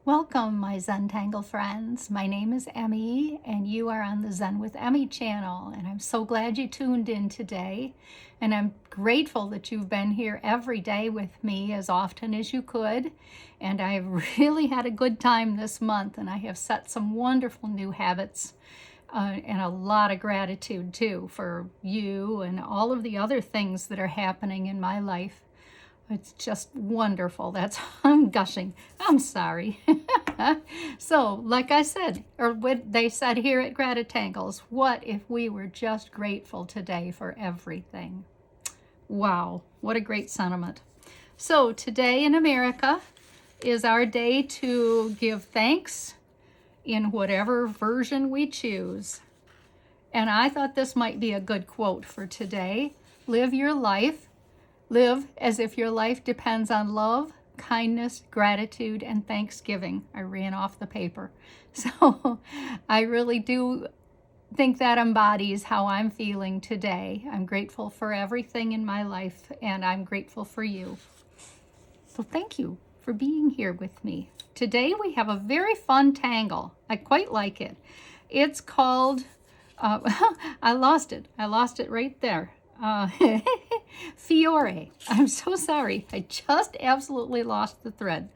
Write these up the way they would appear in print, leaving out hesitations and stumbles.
Welcome, my Zentangle friends. My name is Emmy, and you are on the Zen with Emmy channel. And I'm so glad you tuned in today. And I'm grateful that you've been here every day with me as often as you could. And I've really had a good time this month, and I have set some wonderful new habits and a lot of gratitude too for you and all of the other things that are happening in my life. It's just wonderful. I'm gushing. I'm sorry. So, like I said, or what they said here at GratitangleZ, what if we were just grateful today for everything? Wow, what a great sentiment. So, today in America is our day to give thanks in whatever version we choose. And I thought this might be a good quote for today. Live as if your life depends on love, kindness, gratitude, and thanksgiving. I ran off the paper. So I really do think that embodies how I'm feeling today. I'm grateful for everything in my life, and I'm grateful for you. So thank you for being here with me. Today we have a very fun tangle. I quite like it. It's called, I lost it right there. Fiore. I'm so sorry. I just absolutely lost the thread.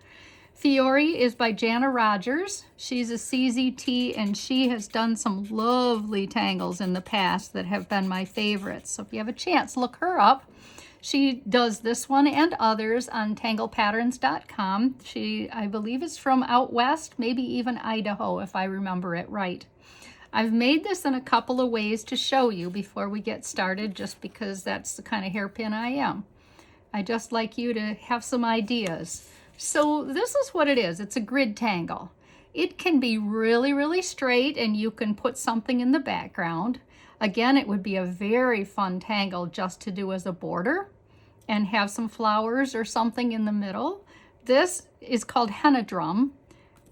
Fiore is by Jana Rogers. She's a CZT, and she has done some lovely tangles in the past that have been my favorites. So if you have a chance, look her up. She does this one and others on tanglepatterns.com. She, I believe, is from out west, maybe even Idaho, if I remember it right. I've made this in a couple of ways to show you before we get started, just because that's the kind of hairpin I am. I just like you to have some ideas. So this is what it is. It's a grid tangle. It can be really, really straight, and you can put something in the background. Again, it would be a very fun tangle just to do as a border and have some flowers or something in the middle. This is called henna drum,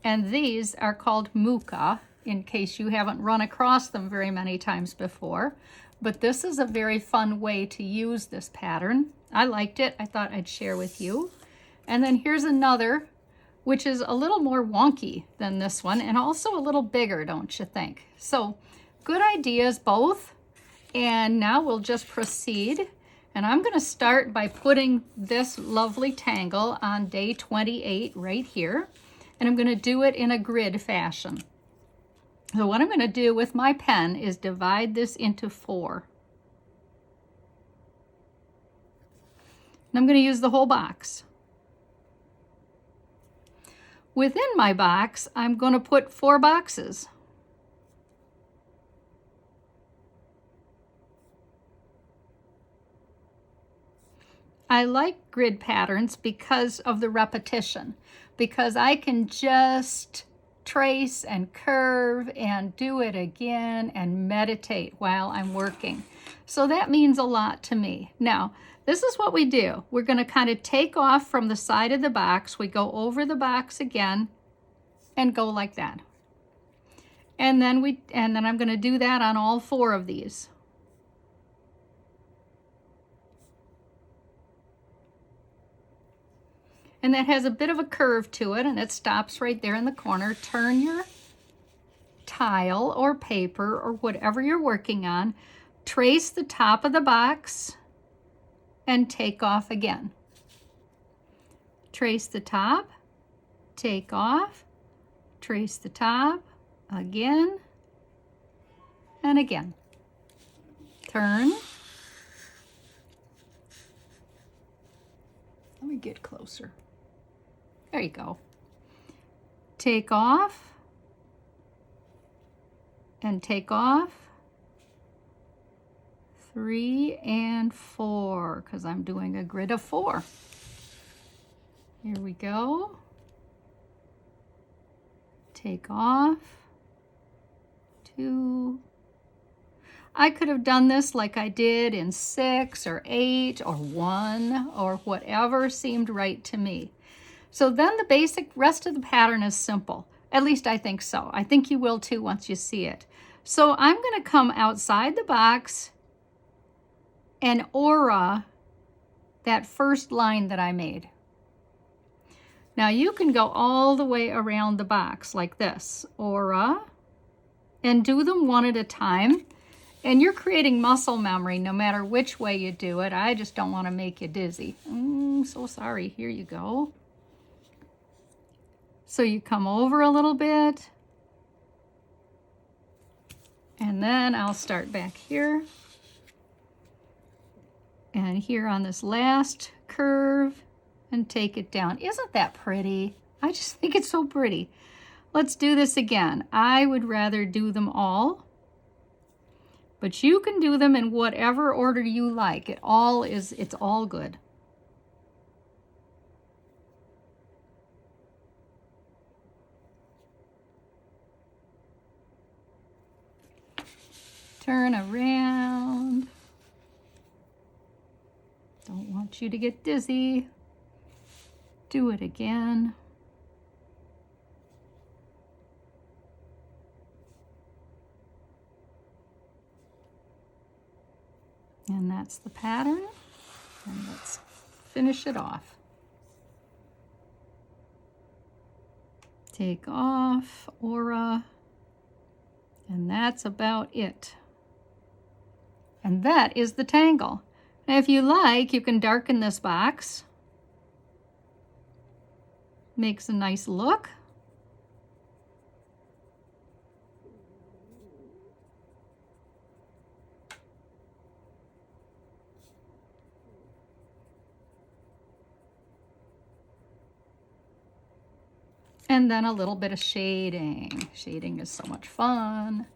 and these are called muka, in case you haven't run across them very many times before. But this is a very fun way to use this pattern. I liked it. I thought I'd share with you. And then here's another, which is a little more wonky than this one, and also a little bigger, don't you think? So good ideas both. And now we'll just proceed. And I'm going to start by putting this lovely tangle on day 28 right here. And I'm going to do it in a grid fashion. So what I'm going to do with my pen is divide this into 4. And I'm going to use the whole box. Within my box, I'm going to put 4 boxes. I like grid patterns because of the repetition, because I can just trace and curve and do it again and meditate while I'm working. So that means a lot to me. Now, this is what we do. We're going to kind of take off from the side of the box. We go over the box again and go like that. And then I'm going to do that on all 4 of these. And that has a bit of a curve to it, and it stops right there in the corner. Turn your tile or paper or whatever you're working on, trace the top of the box, and take off again. Trace the top, take off, trace the top, again, and again. Turn. Let me get closer. There you go. Take off and take off. 3 and 4, because I'm doing a grid of 4. Here we go. Take off. 2. I could have done this like I did in 6 or 8 or 1 or whatever seemed right to me. So then the basic rest of the pattern is simple. At least I think so. I think you will too once you see it. So I'm going to come outside the box and aura that first line that I made. Now you can go all the way around the box like this, aura, and do them one at a time. And you're creating muscle memory no matter which way you do it. I just don't want to make you dizzy. So sorry. Here you go. So you come over a little bit. And then I'll start back here. And here on this last curve and take it down. Isn't that pretty? I just think it's so pretty. Let's do this again. I would rather do them all. But you can do them in whatever order you like. It's all good. Turn around. Don't want you to get dizzy. Do it again. And that's the pattern. And let's finish it off. Take off, aura, and that's about it. And that is the tangle. Now if you like, you can darken this box. Makes a nice look. And then a little bit of shading. Shading is so much fun.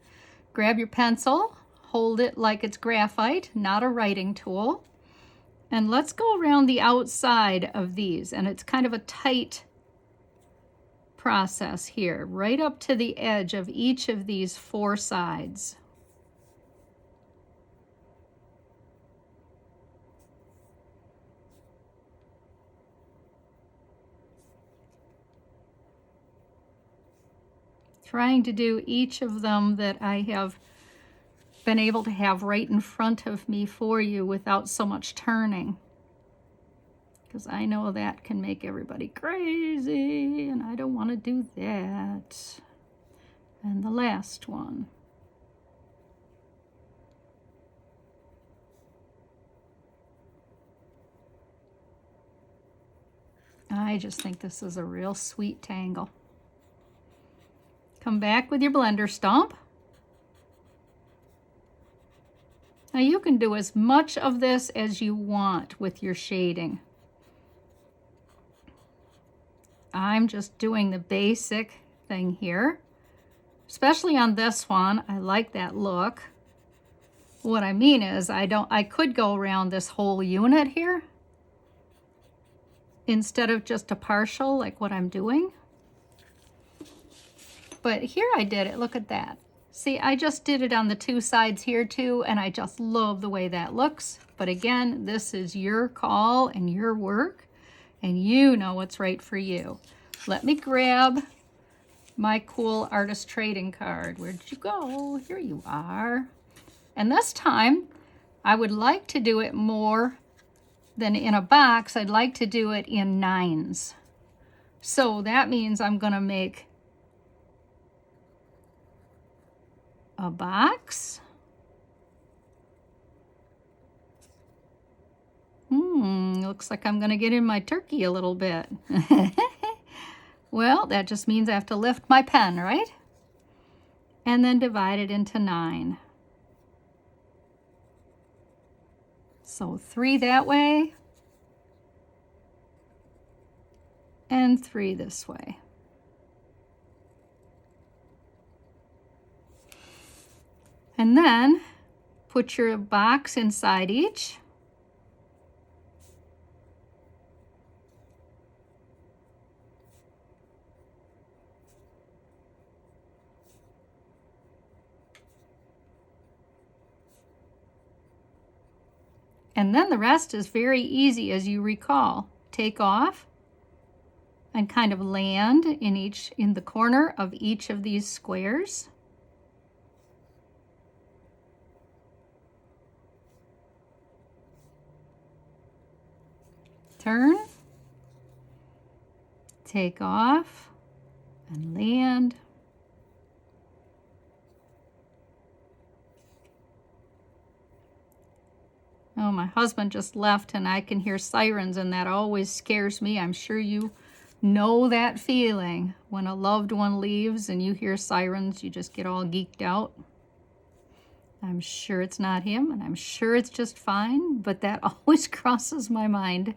Grab your pencil, hold it like it's graphite, not a writing tool. And let's go around the outside of these. And it's kind of a tight process here, right up to the edge of each of these 4 sides. Trying to do each of them that I have been able to have right in front of me for you without so much turning. Because I know that can make everybody crazy, and I don't want to do that. And the last one. I just think this is a real sweet tangle. Come back with your blender stomp. Now you can do as much of this as you want with your shading. I'm just doing the basic thing here. Especially on this one, I like that look. What I mean is I could go around this whole unit here instead of just a partial like what I'm doing. But here I did it, look at that. See, I just did it on the 2 sides here too, and I just love the way that looks. But again, this is your call and your work, and you know what's right for you. Let me grab my cool artist trading card. Where'd you go? Here you are. And this time, I would like to do it more than in a box. I'd like to do it in 9s. So that means I'm gonna make a box. Looks like I'm gonna get in my turkey a little bit. Well, that just means I have to lift my pen, right? And then divide it into 9. So 3 that way, and 3 this way. And then put your box inside each. And then the rest is very easy, as you recall. Take off and kind of land in the corner of each of these squares. Turn, Take off and land. Oh, my husband just left and I can hear sirens, and that always scares me. I'm sure you know that feeling when a loved one leaves and you hear sirens, you just get all geeked out. I'm sure it's not him, and I'm sure it's just fine, but that always crosses my mind.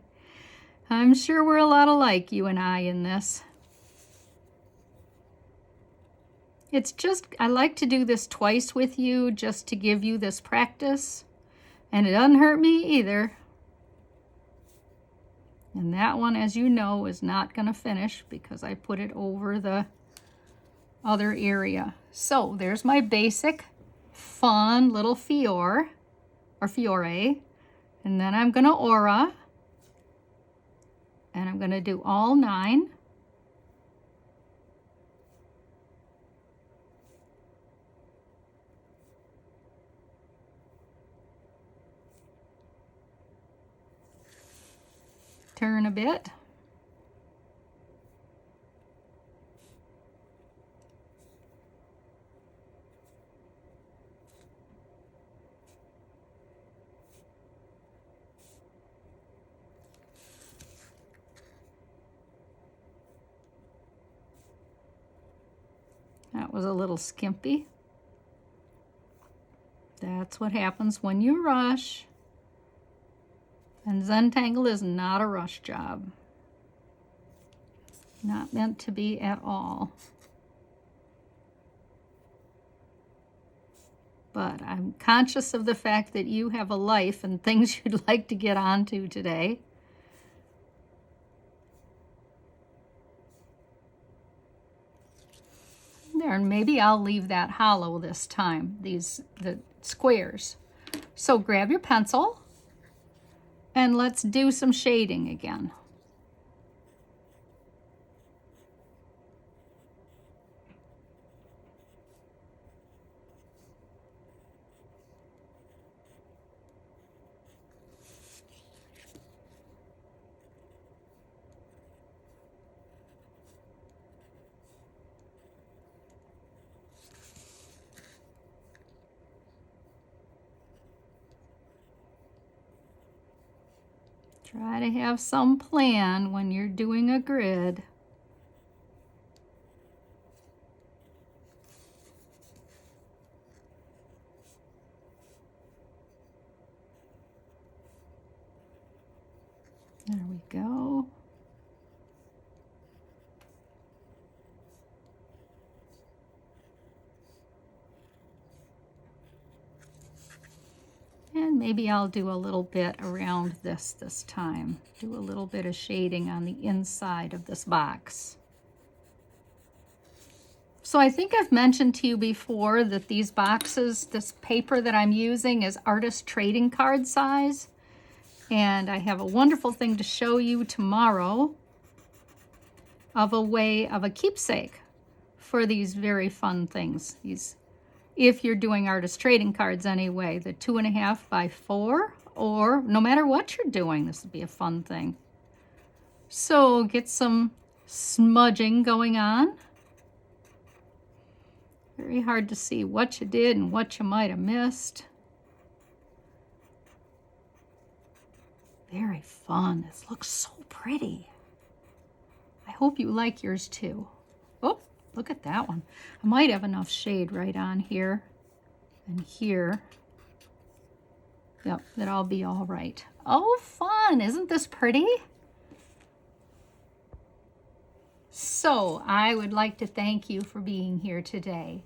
I'm sure we're a lot alike, you and I, in this. It's just, I like to do this twice with you just to give you this practice. And it doesn't hurt me either. And that one, as you know, is not going to finish because I put it over the other area. So there's my basic, fun little Fiore, or Fiore. And then I'm going to aura. And I'm going to do all 9. Turn a bit. That was a little skimpy. That's what happens when you rush. And Zentangle is not a rush job. Not meant to be at all. But I'm conscious of the fact that you have a life and things you'd like to get onto today. There, and maybe I'll leave that hollow this time, the squares. So grab your pencil. And let's do some shading again. Try to have some plan when you're doing a grid. There we go. And maybe I'll do a little bit around this time. Do a little bit of shading on the inside of this box. So I think I've mentioned to you before that these boxes, this paper that I'm using is artist trading card size. And I have a wonderful thing to show you tomorrow of a keepsake for these very fun things. These, if you're doing artist trading cards anyway, the 2.5 by 4, or no matter what you're doing, this would be a fun thing. So get some smudging going on. Very hard to see what you did and what you might have missed. Very fun. This looks so pretty. I hope you like yours too. Oh, look at that one. I might have enough shade right on here and here. Yep, that'll be all right. Oh, fun. Isn't this pretty? So I would like to thank you for being here today.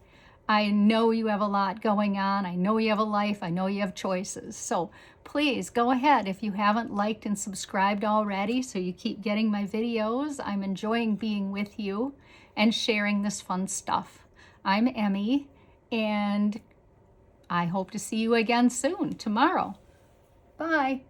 I know you have a lot going on. I know you have a life. I know you have choices. So please go ahead if you haven't liked and subscribed already so you keep getting my videos. I'm enjoying being with you and sharing this fun stuff. I'm Emmy, and I hope to see you again soon, tomorrow. Bye.